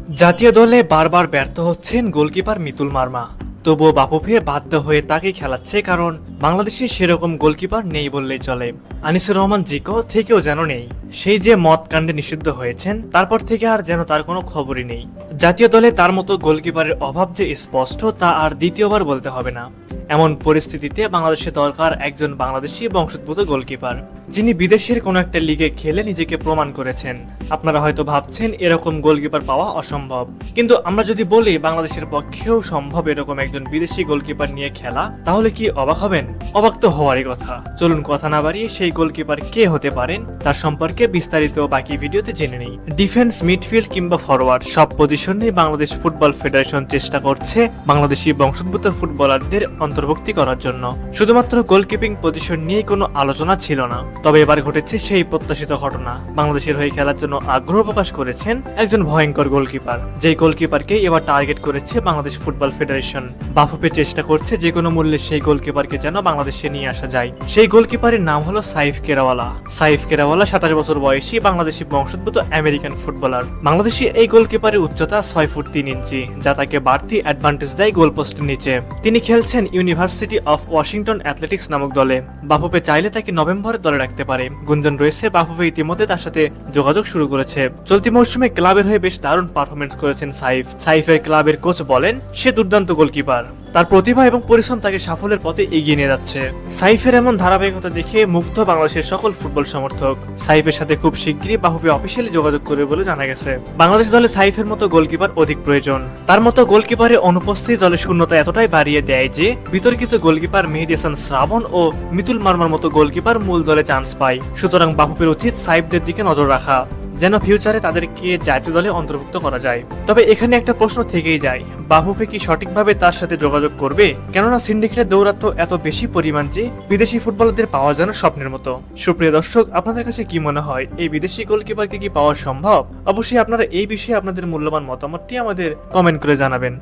জাতীয় দলে বারবার ব্যর্থ হচ্ছেন গোলকিপার মিতুল মার্মা। তবুও বাফুফে বাধ্য হয়ে তাকে খেলাচ্ছে, কারণ বাংলাদেশে সেরকম গোলকিপার নেই বললেই চলে। আনিসুর রহমান জিকো থেকেও যেন নেই। সেই যে মদ কাণ্ডে নিষিদ্ধ হয়েছেন, তারপর থেকে আর যেন তার কোনো খবরই নেই। জাতীয় দলে তার মতো গোলকিপারের অভাব যে স্পষ্ট, তা আর দ্বিতীয়বার বলতে হবে না। এমন পরিস্থিতিতে বাংলাদেশে দরকার একজন বাংলাদেশি বংশোদ্ভূত গোলকিপার, যিনি বিদেশের কোনো একটা লিগে খেলে নিজেকে প্রমাণ করেছেন। আপনারা হয়তো ভাবছেন এরকম গোলকিপার পাওয়া অসম্ভব, কিন্তু আমরা যদি বলি বাংলাদেশের পক্ষেও সম্ভব এরকম একজন বিদেশি গোলকিপার নিয়ে খেলা, তাহলে কি অবাক হবেন? অবাক তো হওয়ারই কথা। চলুন কথা না বাড়িয়ে সেই গোলকিপার কে হতে পারেন তার সম্পর্কে বিস্তারিত বাকি ভিডিওতে জেনে নেই। ডিফেন্স, মিডফিল্ড কিংবা ফরওয়ার্ড সব পজিশনে বাংলাদেশ ফুটবল ফেডারেশন চেষ্টা করছে বাংলাদেশি বংশোদ্ভূত ফুটবলারদের অন্তর্ভুক্তি করার জন্য। শুধুমাত্র গোলকিপিং পজিশন নিয়ে কোনো আলোচনা ছিল না, তবে এবার ঘটেছে সেই প্রত্যাশিত ঘটনা। বাংলাদেশের হয়ে খেলার জন্য আগ্রহ প্রকাশ করেছেন একজন ভয়ঙ্কর গোলকিপার, যেই গোলকিপারকে এবার টার্গেট করেছে বাংলাদেশ ফুটবল ফেডারেশন। বাফুফে চেষ্টা করছে যে কোনো মূল্যে সেই গোলকিপারকে যেন বাংলাদেশে নিয়ে আসা যায়। সেই গোলকিপারের নাম হলো সাইফ কেরাওয়ালা। সাইফ কেরাওয়ালা 27 বছর বয়সী বাংলাদেশি বংশোদ্ভূত আমেরিকান ফুটবলার। বাংলাদেশি এই গোলকিপারের উচ্চতা 6 ফুট 3 ইঞ্চি, যা তাকে বাড়তি অ্যাডভান্টেজ দেয় গোলপোস্টের নিচে। তিনি খেলছেন ইউনিভার্সিটি অফ ওয়াশিংটন অ্যাথলেটিক্স নামক দলে। বাফুফে চাইলে তাকে নভেম্বরে দলে রাখতে পারে। গুঞ্জন রয়েছে বাফুফে ইতিমধ্যে তার সাথে যোগাযোগ শুরু করেছে। চলতি মৌসুমে ক্লাবের হয়ে বেশ দারুণ পারফরমেন্স করেছেন সাইফ। সাইফের ক্লাবের কোচ বলেন সে দুর্দান্ত গোলকিপার, তার প্রতিভা এবং পরিশ্রম তাকে সাফল্যের পথে এগিয়ে নিয়ে যাচ্ছে। সাইফের এমন ধারাবাহিকতা দেখে মুগ্ধ বাংলাদেশের সকল ফুটবল সমর্থক। সাইফের সাথে খুব শিগগিরই বাফুফে অফিসিয়ালি যোগাযোগ করবে বলে জানা গেছে। বাংলাদেশ দলে সাইফের মতো গোলকিপার অধিক প্রয়োজন। তার মতো গোলকিপারের অনুপস্থিতি দলে শূন্যতা এতটাই বাড়িয়ে দেয় যে বিতর্কিত গোলকিপার মেহেদী হাসান শ্রাবণ ও মিতুল মার্মার মতো গোলকিপার মূল দলে চান্স পায়। সুতরাং বাফুফের উচিত সাইফদের দিকে নজর রাখা, যেন ফিউচারে তাদেরকে জাতীয় দলে অন্তর্ভুক্ত করা যায়। তবে এখানে একটা প্রশ্ন থেকেই যায়, বাফুফে কি সঠিকভাবে তার সাথে যোগাযোগ করবে? কেননা সিন্ডিকেটের দৌরাত্ম্য এত বেশি পরিমাণ যে বিদেশি ফুটবলারদের পাওয়া যেন স্বপ্নের মতো। সুপ্রিয় দর্শক, আপনাদের কাছে কি মনে হয় এই বিদেশি গোলকিপারকে কি পাওয়া সম্ভব? অবশ্যই আপনারা এই বিষয়ে আপনাদের মূল্যবান মতামতটি আমাদের কমেন্ট করে জানাবেন।